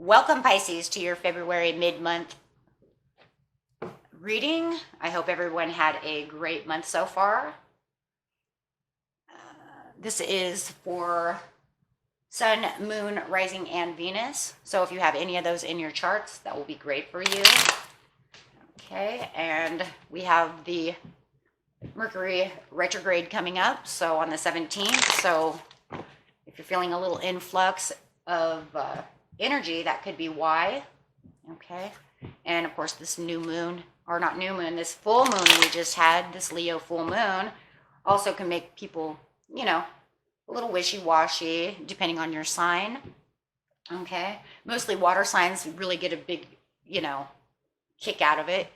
Welcome, Pisces, to your February mid-month reading. I hope everyone had a great month so far. This is for Sun, Moon, Rising, and Venus. So if you have any of those in your charts, that will be great for you. Okay, and we have the Mercury retrograde coming up, so on the 17th. So if you're feeling a little influx of energy, that could be why. Okay, and of course this new moon, or not new moon, this full moon we just had, this Leo full moon, also can make people, a little wishy-washy depending on your sign. Okay, mostly water signs really get a big, kick out of it,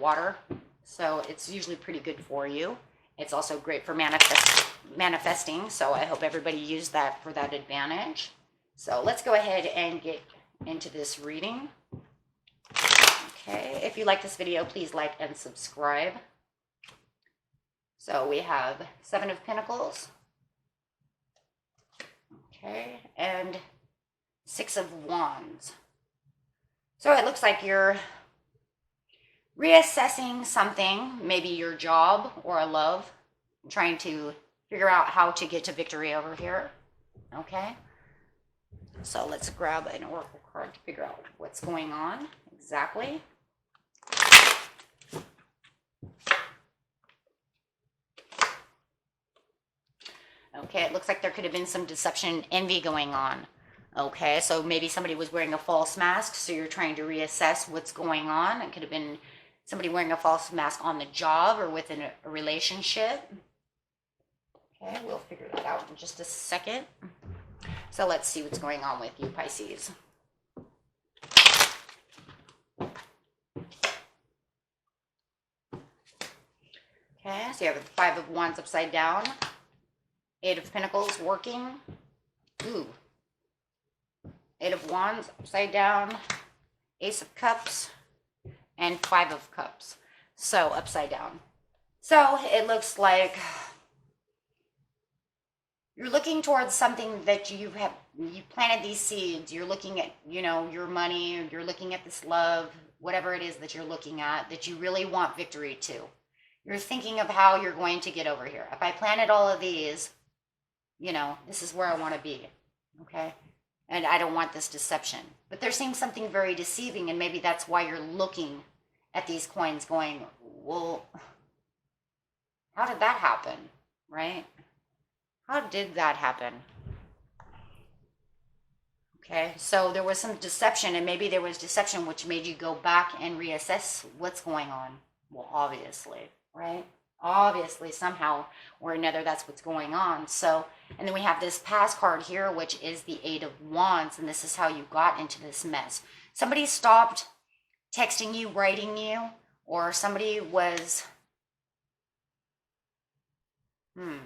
water. So it's usually pretty good for you. It's also great for manifesting. So I hope everybody used that for that advantage. So let's go ahead and get into this reading. Okay, if you like this video, please like and subscribe. So we have Seven of Pentacles. Okay, and Six of Wands. So it looks like you're reassessing something, maybe your job or a love, trying to figure out how to get to victory over here. Okay, so let's grab an oracle card to figure out what's going on exactly. Okay, it looks like there could have been some deception and envy going on. Okay, so maybe somebody was wearing a false mask, so you're trying to reassess what's going on. It could have been somebody wearing a false mask on the job or within a relationship. Okay, we'll figure that out in just a second. So let's see what's going on with you, Pisces. Okay, so you have the Five of Wands upside down. Eight of Pentacles working. Ooh. Eight of Wands upside down. Ace of Cups. And Five of Cups. So upside down. So it looks like you're looking towards something that you planted these seeds. You're looking at, your money. You're looking at this love, whatever it is that you're looking at, that you really want victory to. You're thinking of how you're going to get over here. If I planted all of these, this is where I want to be, okay? And I don't want this deception. But they're saying something very deceiving, and maybe that's why you're looking at these coins going, well, how did that happen, right? How did that happen? Okay, so there was some deception, and maybe there was deception which made you go back and reassess what's going on. Well, obviously, right? Obviously, somehow or another, that's what's going on. So, and then we have this past card here, which is the Eight of Wands, and this is how you got into this mess. Somebody stopped texting you, writing you, or somebody was, I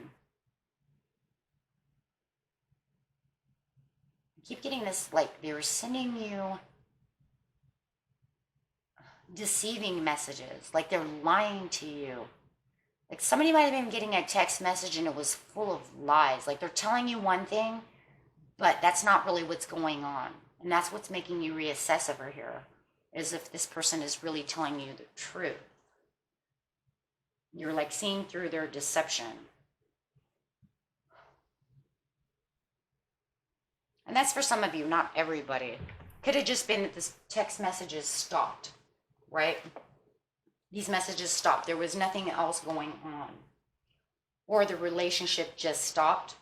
keep getting this, like they were sending you deceiving messages, like they're lying to you. Like somebody might have been getting a text message and it was full of lies. Like they're telling you one thing, but that's not really what's going on. And that's what's making you reassess over here, is if this person is really telling you the truth. You're like seeing through their deception. And that's for some of you, not everybody. Could have just been that this text messages stopped, right? These messages stopped. There was nothing else going on. Or the relationship just stopped.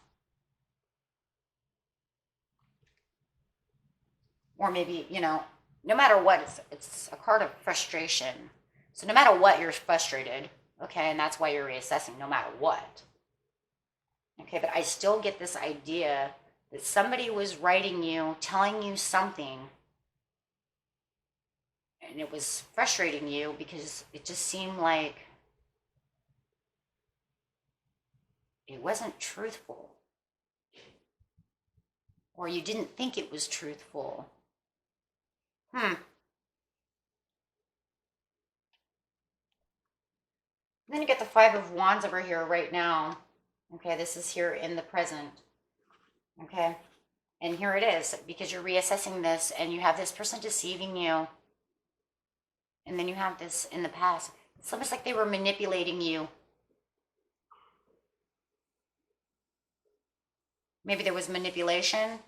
Or maybe, no matter what, it's a card of frustration. So no matter what, you're frustrated. Okay, and that's why you're reassessing, no matter what. Okay, but I still get this idea that somebody was writing you, telling you something, and it was frustrating you because it just seemed like it wasn't truthful. Or you didn't think it was truthful. Then you get the Five of Wands over here right now. Okay, this is here in the present. Okay. And here it is, because you're reassessing this and you have this person deceiving you. And then you have this in the past. It's almost like they were manipulating you. Maybe there was manipulation.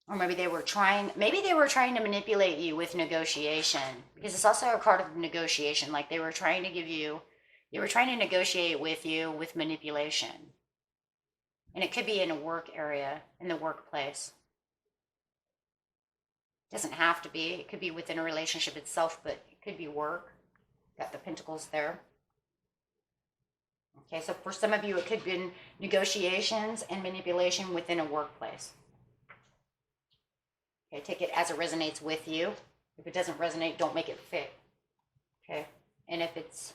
Or maybe they were trying to manipulate you with negotiation. Because it's also a card of negotiation. Like they were trying to negotiate with you with manipulation. And it could be in a work area, in the workplace. It doesn't have to be. It could be within a relationship itself, but it could be work. Got the pentacles there. Okay, so for some of you, it could be negotiations and manipulation within a workplace. Okay, take it as it resonates with you. If it doesn't resonate, don't make it fit. Okay, and if it's,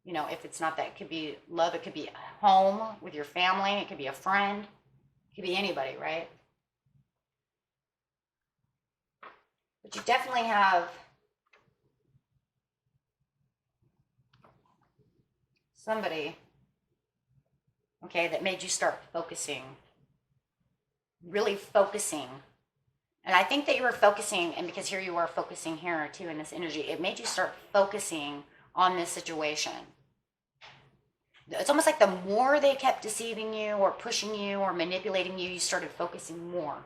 if it's not that, it could be love, it could be home with your family, it could be a friend, it could be anybody, right? But you definitely have somebody, okay, that made you start focusing, really focusing. And I think that you were focusing, and because here you are focusing here too in this energy, it made you start focusing on this situation. It's almost like the more they kept deceiving you or pushing you or manipulating you, you started focusing more.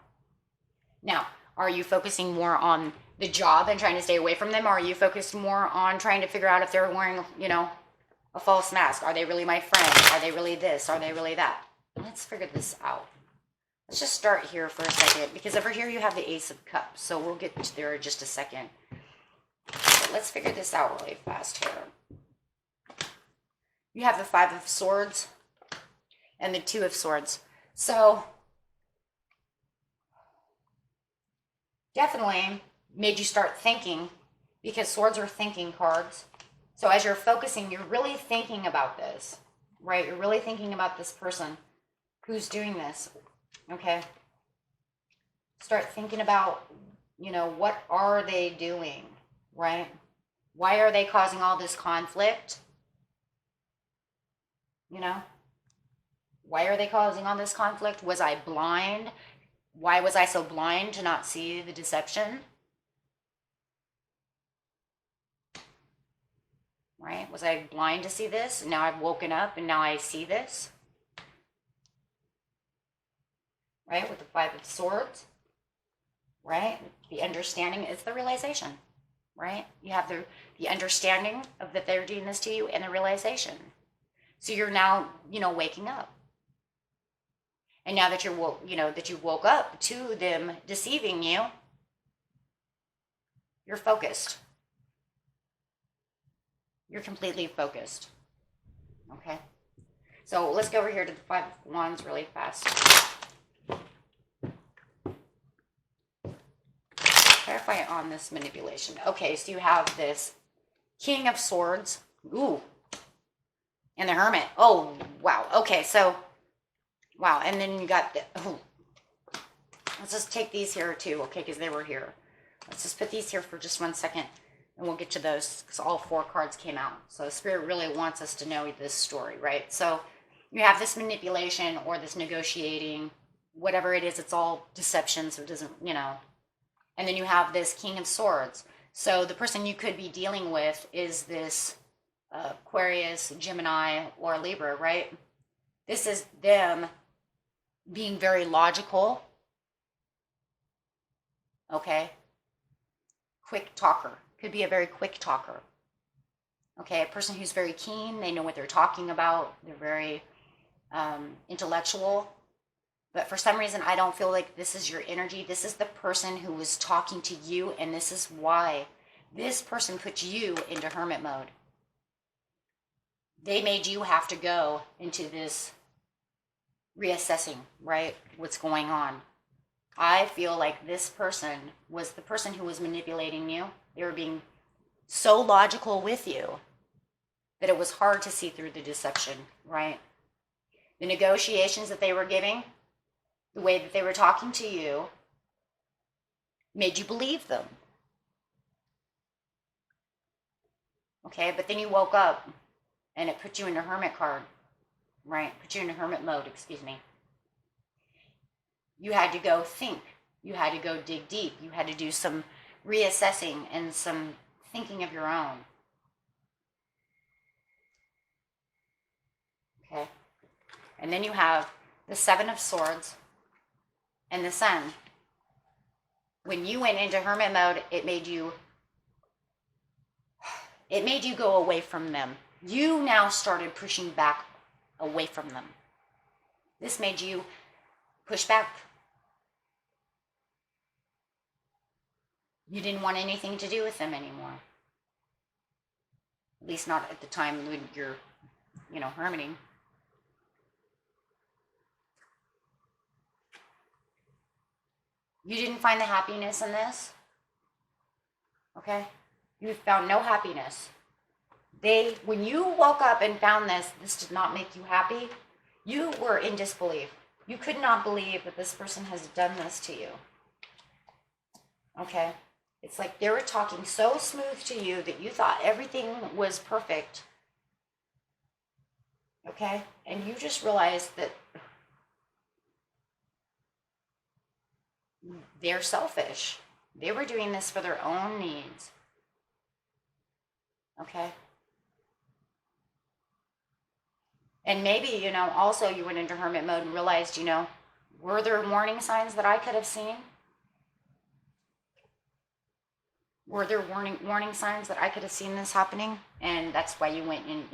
Now, are you focusing more on the job and trying to stay away from them? Or are you focused more on trying to figure out if they're wearing, a false mask? Are they really my friend? Are they really this? Are they really that? Let's figure this out. Let's just start here for a second, because over here you have the Ace of Cups. So we'll get to there in just a second. But let's figure this out really fast here. You have the Five of Swords and the Two of Swords. So definitely made you start thinking, because swords are thinking cards. So as you're focusing, you're really thinking about this, right? You're really thinking about this person who's doing this, okay? Start thinking about, what are they doing, right? Why are they causing all this conflict? Why are they causing all this conflict? Was I blind? Why was I so blind to not see the deception? Right? Was I blind to see this? Now I've woken up and now I see this. Right? With the Five of Swords. Right? The understanding is the realization. Right? You have the understanding of that they're doing this to you and the realization. So you're now, waking up. And now that that you woke up to them deceiving you, you're focused. You're completely focused. Okay? So let's go over here to the Five of Wands really fast. Clarify on this manipulation. Okay, so you have this King of Swords. Ooh. And the Hermit. Oh, wow. Okay, so, wow. And then you got the, let's just take these here too, okay, because they were here. Let's just put these here for just 1 second, and we'll get to those, because all 4 cards came out. So Spirit really wants us to know this story, right? So you have this manipulation or this negotiating, whatever it is, it's all deception, so it doesn't, And then you have this King of Swords. So the person you could be dealing with is this Aquarius, Gemini, or Libra, right? This is them being very logical, okay? Quick talker. Could be a very quick talker. Okay, a person who's very keen, they know what they're talking about, they're very intellectual. But for some reason, I don't feel like this is your energy. This is the person who was talking to you, and this is why this person put you into hermit mode. They made you have to go into this reassessing, right? What's going on. I feel like this person was the person who was manipulating you. They were being so logical with you that it was hard to see through the deception, right? The negotiations that they were giving, the way that they were talking to you, made you believe them. Okay, but then you woke up and it put you in a hermit card. right? Put you in a hermit mode, excuse me. You had to go think. You had to go dig deep. You had to do some reassessing and some thinking of your own. Okay. And then you have the Seven of Swords and the Sun. When you went into hermit mode, it made you go away from them. You now started pushing back away from them. This made you push back. You didn't want anything to do with them anymore. At least not at the time when you're, hermiting. You didn't find the happiness in this. Okay? You found no happiness. When you woke up and found this did not make you happy, you were in disbelief. You could not believe that this person has done this to you. Okay? It's like they were talking so smooth to you that you thought everything was perfect. Okay? And you just realized that they're selfish. They were doing this for their own needs. Okay? And maybe, also you went into hermit mode and realized, were there warning signs that I could have seen? Were there warning signs that I could have seen this happening? And that's why you went in,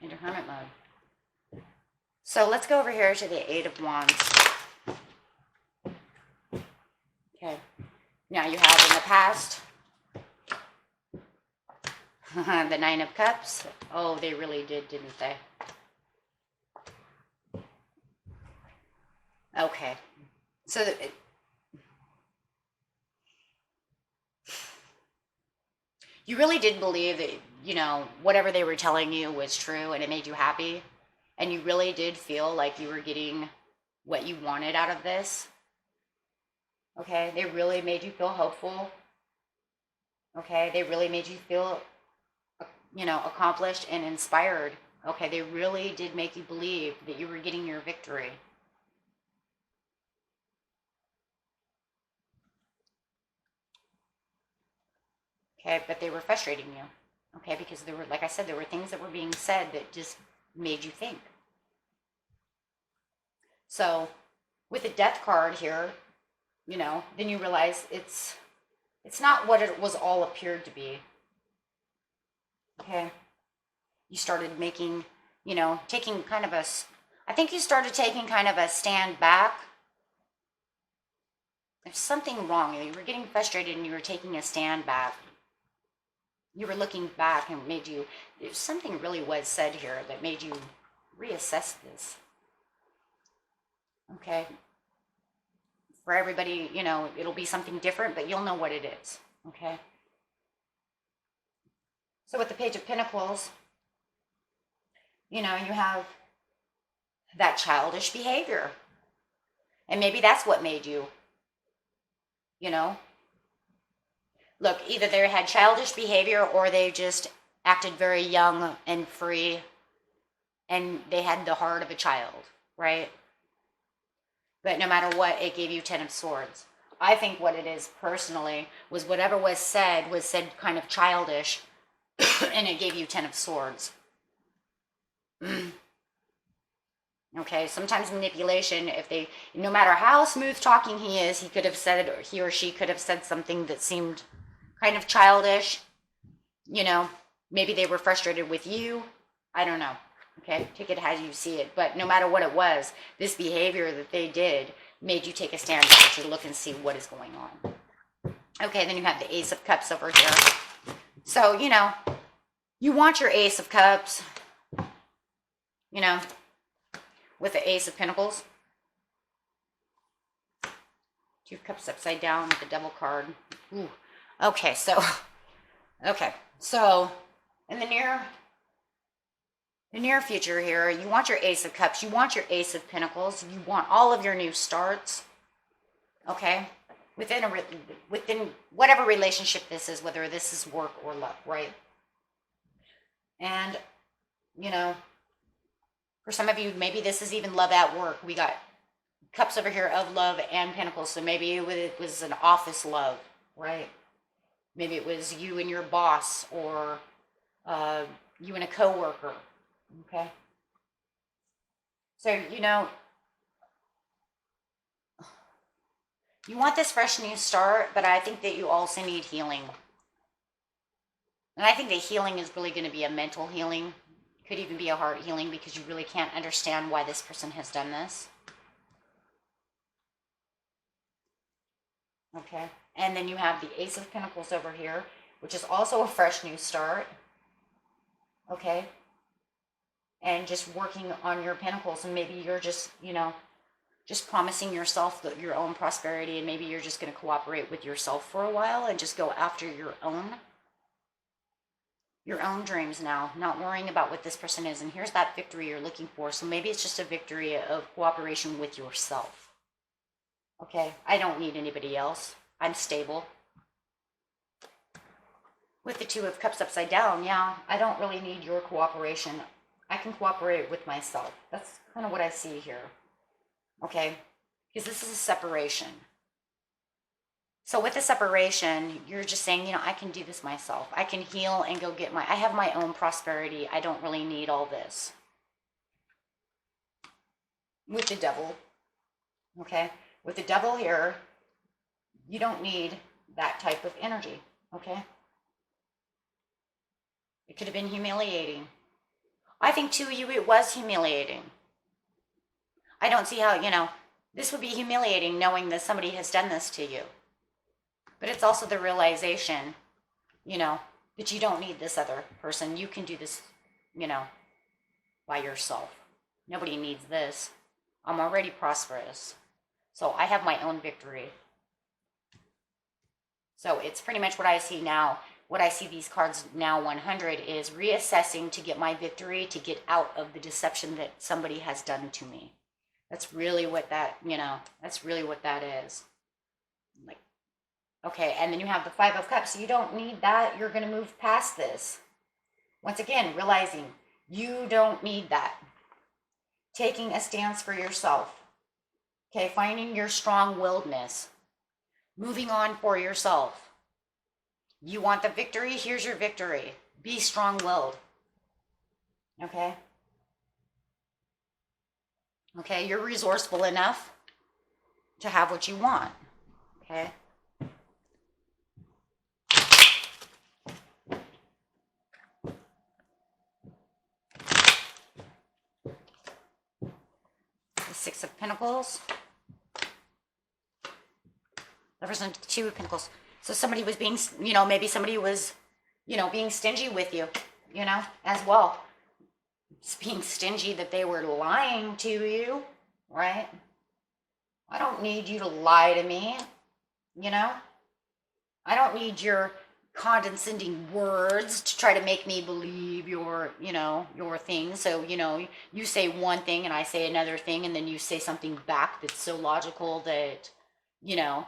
into hermit mode. So let's go over here to the Eight of Wands. Okay. Now you have in the past the Nine of Cups. Oh, they really did, didn't they? Okay. So you really did believe that, whatever they were telling you was true and it made you happy. And you really did feel like you were getting what you wanted out of this. Okay. They really made you feel hopeful. Okay. They really made you feel, accomplished and inspired. Okay. They really did make you believe that you were getting your victory. Okay, but they were frustrating you. Okay, because there were, like I said, there were things that were being said that just made you think. So, with the Death card here, then you realize it's not what it was all appeared to be. Okay, you started making, taking kind of I think you started taking kind of a stand back. There's something wrong. You were getting frustrated and you were taking a stand back. You were looking back and something really was said here that made you reassess this. Okay. For everybody, it'll be something different, but you'll know what it is. Okay. So with the Page of Pentacles, you have that childish behavior. And maybe that's what made you, look, either they had childish behavior or they just acted very young and free and they had the heart of a child, right? But no matter what, it gave you 10 of Swords. I think what it is personally was whatever was said kind of childish and it gave you 10 of Swords. Okay, sometimes manipulation, no matter how smooth talking he is, he or she could have said something that seemed kind of childish. Maybe they were frustrated with you. I don't know. Okay, take it as you see it. But no matter what it was, this behavior that they did made you take a stand back to look and see what is going on. Okay, then you have the Ace of Cups over here. So, you want your Ace of Cups, with the Ace of Pentacles. Two of Cups upside down with the Devil card. Ooh. Okay, so in the near future here, you want your Ace of Cups, you want your Ace of Pentacles, you want all of your new starts, okay? Within whatever relationship this is, whether this is work or love, right? And, For some of you, maybe this is even love at work. We got cups over here of love and pentacles. So maybe it was an office love, right? Maybe it was you and your boss, or you and a coworker. Okay. So, you know, you want this fresh new start, but I think that you also need healing. And I think that healing is really going to be a mental healing. Could even be a heart healing, because you really can't understand why this person has done this. Okay. And then you have the Ace of Pentacles over here, which is also a fresh new start. Okay. And just working on your pentacles, and maybe you're just, you know, just promising yourself that your own prosperity, and maybe you're just going to cooperate with yourself for a while and just go after your own dreams now, not worrying about what this person is. And here's that victory you're looking for. So maybe it's just a victory of cooperation with yourself. Okay, I don't need anybody else. I'm stable. With the Two of Cups upside down, yeah, I don't really need your cooperation. I can cooperate with myself. That's kind of what I see here. Okay, because this is a separation. So with the separation, you're just saying, you know, I can do this myself. I can heal and go get I have my own prosperity. I don't really need all this. With the Devil, okay? With the Devil here, you don't need that type of energy, okay? It could have been humiliating. I think to you it was humiliating. I don't see how, you know, this would be humiliating knowing that somebody has done this to you. But it's also the realization, you know, that you don't need this other person. You can do this, you know, by yourself. Nobody needs this. I'm already prosperous. So I have my own victory. So it's pretty much what I see now. What I see these cards now 100 is reassessing to get my victory, to get out of the deception that somebody has done to me. That's really what that, you know, that's really what that is. Like, okay, and then you have the Five of Cups. You don't need that. You're going to move past this. Once again, realizing you don't need that. Taking a stance for yourself. Okay, finding your strong-willedness. Moving on for yourself. You want the victory? Here's your victory. Be strong-willed. Okay? Okay, you're resourceful enough to have what you want. Okay? The Six of Pentacles. Lovers and Two of Pentacles. So somebody was being, you know, maybe somebody was, you know, being stingy with you, you know, as well. Just being stingy, that they were lying to you, right? I don't need you to lie to me, you know? I don't need your condescending words to try to make me believe your, you know, your thing. So, you know, you say one thing and I say another thing, and then you say something back that's so logical that, you know,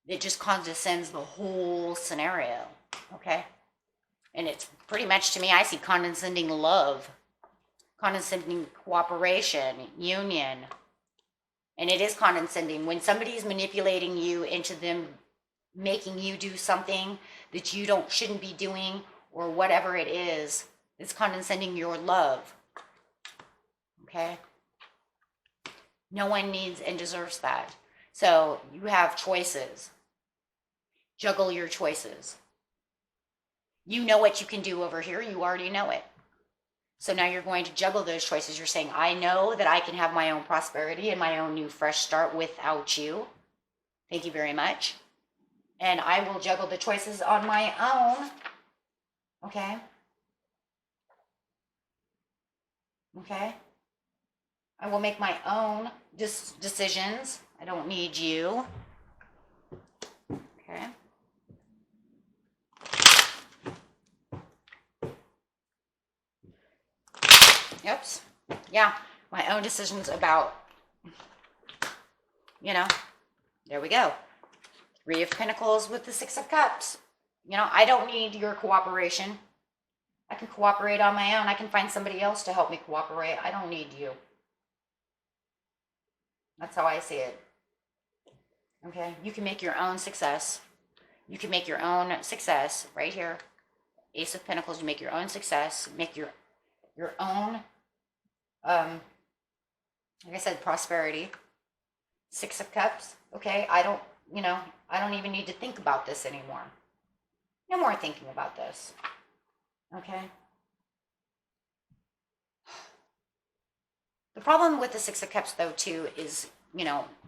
it just condescends the whole scenario, okay? And it's pretty much, to me, I see condescending love, condescending cooperation, union. And it is condescending when somebody's manipulating you into them making you do something that you shouldn't be doing, or whatever it is. It's condescending your love, okay? No one needs and deserves that. So you have choices. Juggle your choices. You know what you can do over here. You already know it. So now you're going to juggle those choices. You're saying, I know that I can have my own prosperity and my own new fresh start without you. Thank you very much. And I will juggle the choices on my own. Okay? Okay? I will make my own decisions. I don't need you. Okay? Oops. Yeah, my own decisions about, you know, there we go. Three of Pentacles with the Six of Cups. You know, I don't need your cooperation. I can cooperate on my own. I can find somebody else to help me cooperate. I don't need you. That's how I see it. Okay? You can make your own success. You can make your own success right here. Ace of Pentacles, you make your own success. Make your own, like I said, prosperity. Six of Cups. Okay? I don't even need to think about this anymore. No more thinking about this. Okay? The problem with the Six of Cups, though, too, is,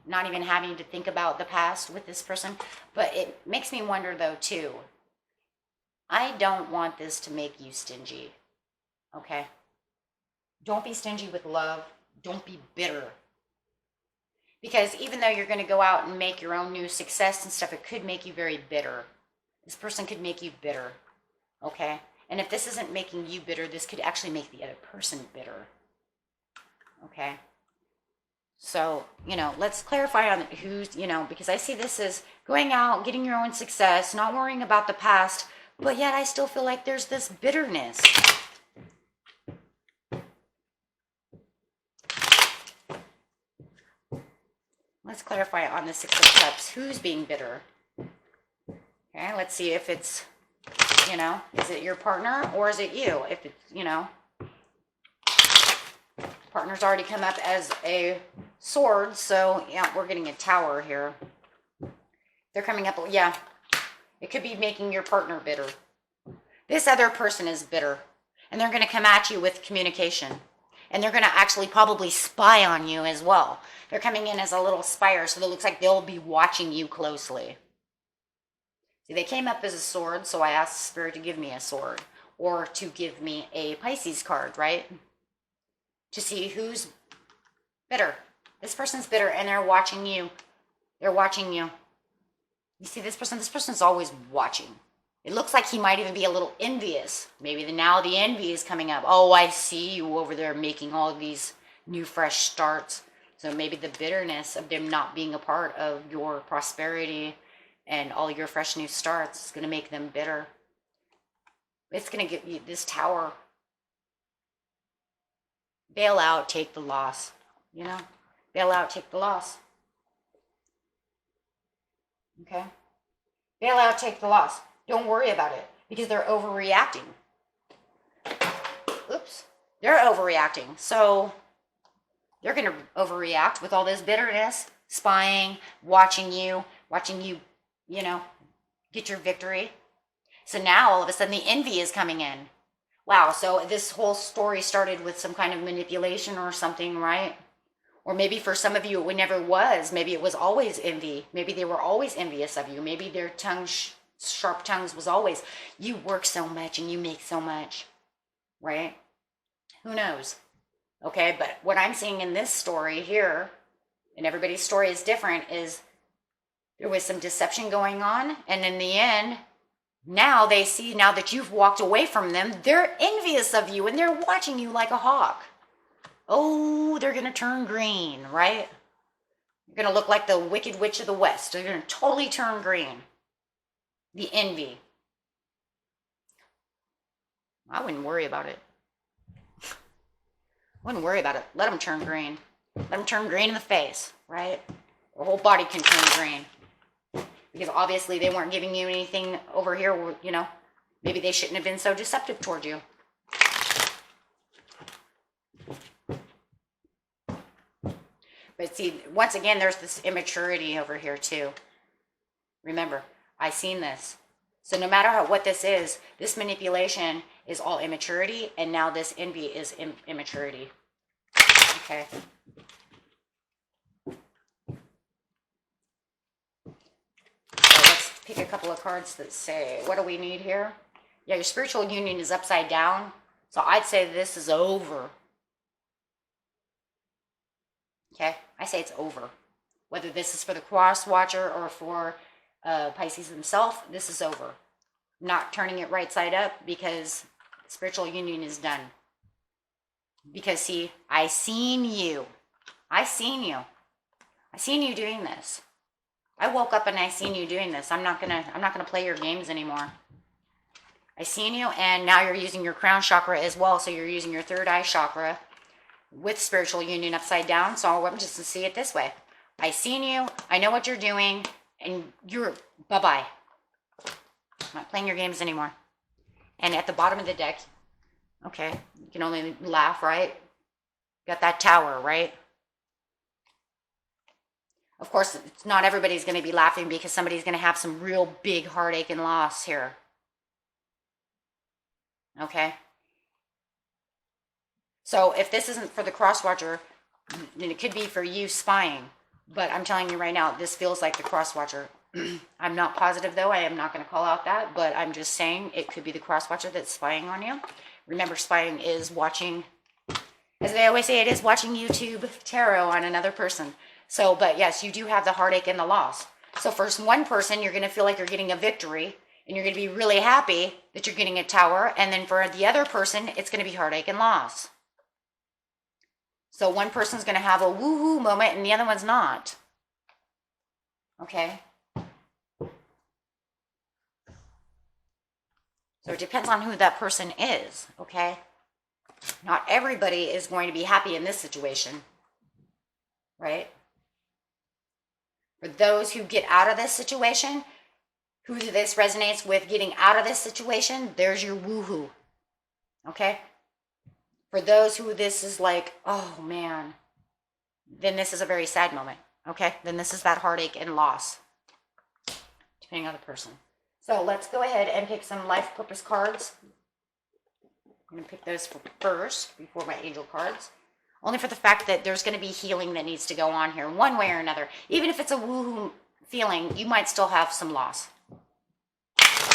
not even having to think about the past with this person. But it makes me wonder, though, too. I don't want this to make you stingy. Okay? Don't be stingy with love. Don't be bitter. Because even though you're going to go out and make your own new success and stuff, it could make you very bitter. This person could make you bitter. Okay? And if this isn't making you bitter, this could actually make the other person bitter. Okay? So, let's clarify on who's, because I see this as going out, getting your own success, not worrying about the past, but yet I still feel like there's this bitterness. Let's clarify on the Six of Cups. Who's being bitter? Okay, let's see if it's, is it your partner or is it you? If it's, partner's already come up as a sword, so yeah, we're getting a Tower here. They're coming up, yeah. It could be making your partner bitter. This other person is bitter, and they're going to come at you with communication. And they're going to actually probably spy on you as well. They're coming in as a little spire, so it looks like they'll be watching you closely. See, they came up as a sword, so I asked Spirit to give me a sword. Or to give me a Pisces card, right? To see who's bitter. This person's bitter, and they're watching you. They're watching you. You see this person? This person's always watching. It looks like he might even be a little envious. Maybe now the envy is coming up. Oh, I see you over there making all of these new, fresh starts. So maybe the bitterness of them not being a part of your prosperity and all your fresh new starts is going to make them bitter. It's going to give you this Tower. Bail out, take the loss. Bail out, take the loss. Okay? Bail out, take the loss. Don't worry about it because they're overreacting. Oops. They're overreacting. So they're going to overreact with all this bitterness, spying, watching you, get your victory. So now all of a sudden the envy is coming in. Wow, so this whole story started with some kind of manipulation or something, right? Or maybe for some of you it never was. Maybe it was always envy. Maybe they were always envious of you. Maybe their sharp tongues was always, you work so much and you make so much, right? Who knows? Okay, but what I'm seeing in this story here, and everybody's story is different, is there was some deception going on, and in the end, now they see, now that you've walked away from them, they're envious of you and they're watching you like a hawk. Oh, they're going to turn green, right? You're going to look like the Wicked Witch of the West. They're going to totally turn green. The envy. I wouldn't worry about it. Wouldn't worry about it. Let them turn green. Let them turn green in the face, right? Their whole body can turn green. Because obviously they weren't giving you anything over here, maybe they shouldn't have been so deceptive toward you. But see, once again, there's this immaturity over here too. Remember, I seen this. So no matter what this is, this manipulation is all immaturity, and now this envy is immaturity. Okay. Pick a couple of cards that say, what do we need here? Yeah, your spiritual union is upside down. So I'd say this is over. Okay? I say it's over. Whether this is for the cross watcher or for Pisces himself, this is over. I'm not turning it right side up because spiritual union is done. Because see, I seen you. I seen you. I seen you doing this. I woke up and I seen you doing this. I'm not gonna play your games anymore. I seen you, and now you're using your crown chakra as well. So you're using your third eye chakra with spiritual union upside down. So I'm just to see it this way. I seen you. I know what you're doing, and you're bye-bye. I'm not playing your games anymore. And at the bottom of the deck, okay, you can only laugh, right? Got that tower, right? Of course, it's not everybody's going to be laughing because somebody's going to have some real big heartache and loss here. Okay? So if this isn't for the cross-watcher, then it could be for you spying. But I'm telling you right now, this feels like the cross-watcher. I'm not positive, though. I am not going to call out that, but I'm just saying it could be the cross-watcher that's spying on you. Remember, spying is watching, as they always say, it is watching YouTube tarot on another person. So, but yes, you do have the heartache and the loss. So for one person, you're going to feel like you're getting a victory, and you're going to be really happy that you're getting a tower. And then for the other person, it's going to be heartache and loss. So one person's going to have a woohoo moment, and the other one's not. Okay? So it depends on who that person is, okay? Not everybody is going to be happy in this situation, right? For those who get out of this situation, who this resonates with getting out of this situation, there's your woohoo, okay? For those who this is like, oh man, then this is a very sad moment, okay? Then this is that heartache and loss, depending on the person. So let's go ahead and pick some life purpose cards. I'm going to pick those first before my angel cards. Only for the fact that there's going to be healing that needs to go on here, one way or another. Even if it's a woohoo feeling, you might still have some loss.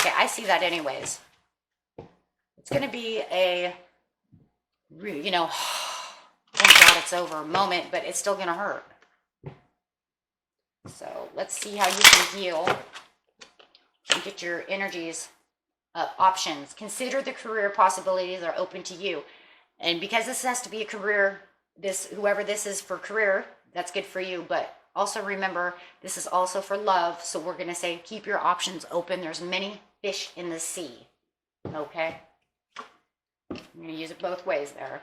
Okay, I see that anyways. It's going to be a, you know, thank God it's over moment, but it's still going to hurt. So let's see how you can heal and get your energies up. Options. Consider the career possibilities are open to you. And because this has to be a career, whoever this is for career, that's good for you. But also remember, this is also for love. So we're going to say, keep your options open. There's many fish in the sea. Okay? I'm going to use it both ways there.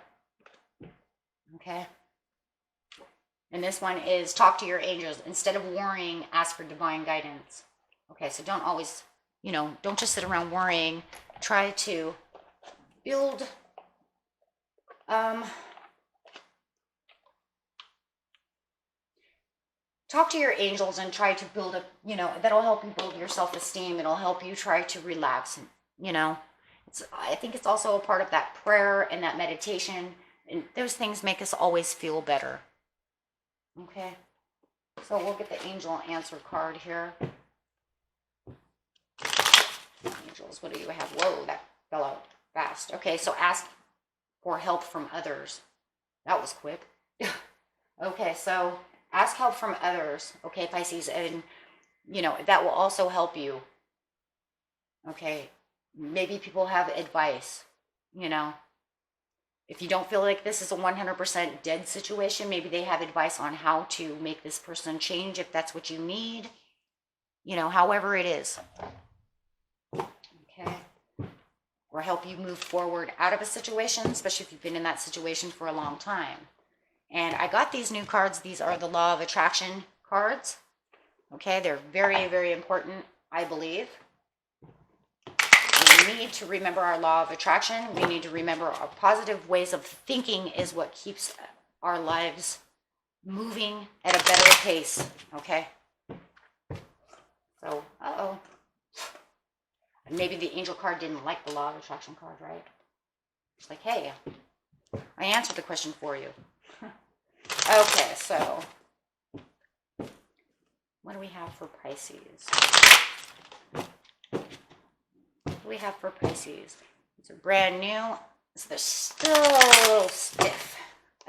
Okay? And this one is talk to your angels. Instead of worrying, ask for divine guidance. Okay, so don't always, don't just sit around worrying. Try to build, talk to your angels and try to build that'll help you build your self-esteem. It'll help you try to relax. I think it's also a part of that prayer and that meditation. And those things make us always feel better. Okay, so we'll get the angel answer card here. Angels, what do you have? Whoa, that fell out fast. Okay, so ask for help from others. That was quick. Okay, so ask help from others. Okay, Pisces, and that will also help you. Okay, maybe people have advice. If you don't feel like this is a 100% dead situation, maybe they have advice on how to make this person change if that's what you need. However it is. Okay. Or help you move forward out of a situation, especially if you've been in that situation for a long time. And I got these new cards. These are the Law of Attraction cards. Okay, they're very, very important, I believe. We need to remember our law of attraction. We need to remember our positive ways of thinking is what keeps our lives moving at a better pace. Okay? So, maybe the angel card didn't like the law of attraction card, right? It's like, hey, I answered the question for you. Okay, so what do we have for Pisces? What do we have for Pisces? These are brand new. So they're still a little stiff.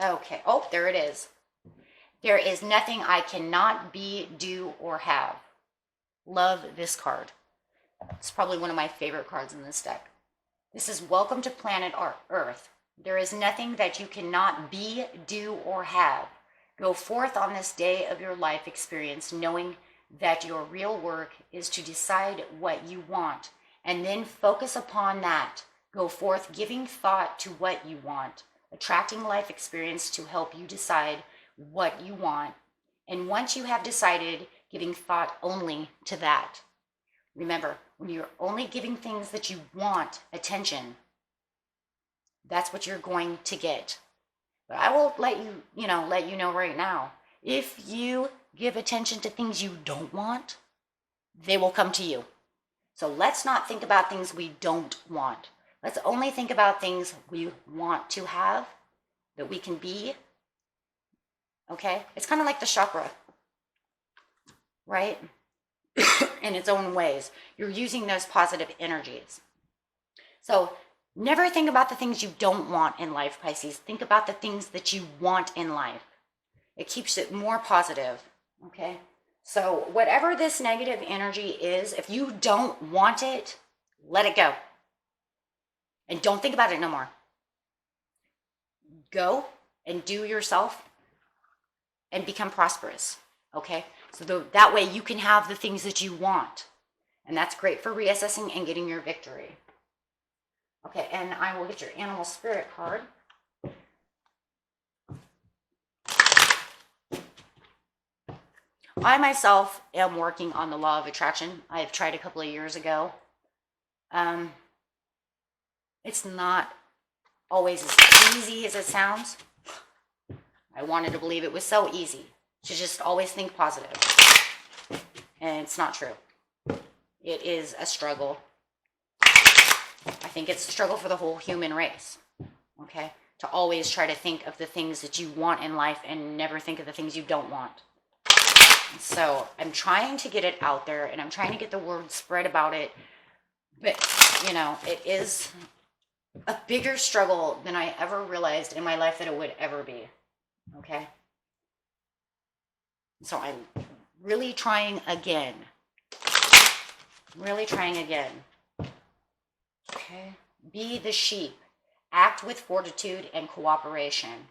Okay. Oh, there it is. There is nothing I cannot be, do, or have. Love this card. It's probably one of my favorite cards in this deck. This is welcome to planet Earth. There is nothing that you cannot be, do, or have. Go forth on this day of your life experience knowing that your real work is to decide what you want and then focus upon that. Go forth giving thought to what you want, attracting life experience to help you decide what you want. And once you have decided, giving thought only to that. Remember, when you're only giving things that you want attention, that's what you're going to get. But I will let you know right now. If you give attention to things you don't want, they will come to you. So let's not think about things we don't want. Let's only think about things we want to have, that we can be. Okay? It's kind of like the chakra, right? In its own ways. You're using those positive energies. So never think about the things you don't want in life, Pisces. Think about the things that you want in life. It keeps it more positive. Okay? So whatever this negative energy is, if you don't want it, let it go. And don't think about it no more. Go and do yourself and become prosperous. Okay? So that way you can have the things that you want. And that's great for reassessing and getting your victory. Okay, and I will get your animal spirit card. I myself am working on the law of attraction. I have tried a couple of years ago. It's not always as easy as it sounds. I wanted to believe it was so easy to just always think positive. And it's not true. It is a struggle. I think it's a struggle for the whole human race. Okay? To always try to think of the things that you want in life and never think of the things you don't want. So I'm trying to get it out there and I'm trying to get the word spread about it. But, it is a bigger struggle than I ever realized in my life that it would ever be. Okay? So I'm really trying again. Really trying again. Okay? Be the sheep. Act with fortitude and cooperation.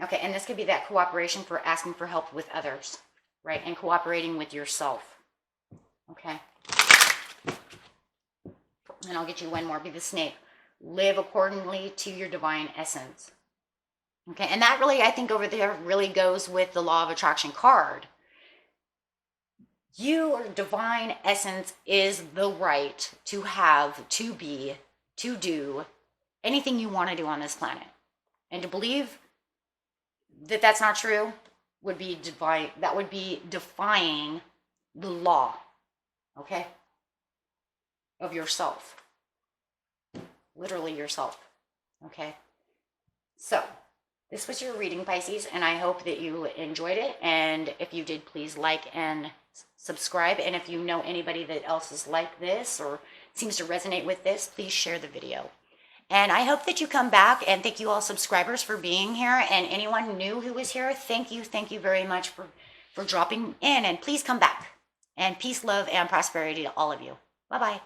Okay, and this could be that cooperation for asking for help with others, right? And cooperating with yourself. Okay? And I'll get you one more. Be the snake. Live accordingly to your divine essence. Okay, and that really, I think over there, really goes with the law of attraction card. Your divine essence is the right to have, to be, to do anything you want to do on this planet. And to believe that that's not true would be defying the law, okay, of yourself. Literally yourself, okay? So, this was your reading, Pisces, and I hope that you enjoyed it. And if you did, please like and subscribe. And if you know anybody that else is like this or seems to resonate with this, please share the video. And I hope that you come back, and thank you all subscribers for being here. And anyone new who is here, thank you very much for dropping in. And please come back. And peace, love, and prosperity to all of you. Bye-bye.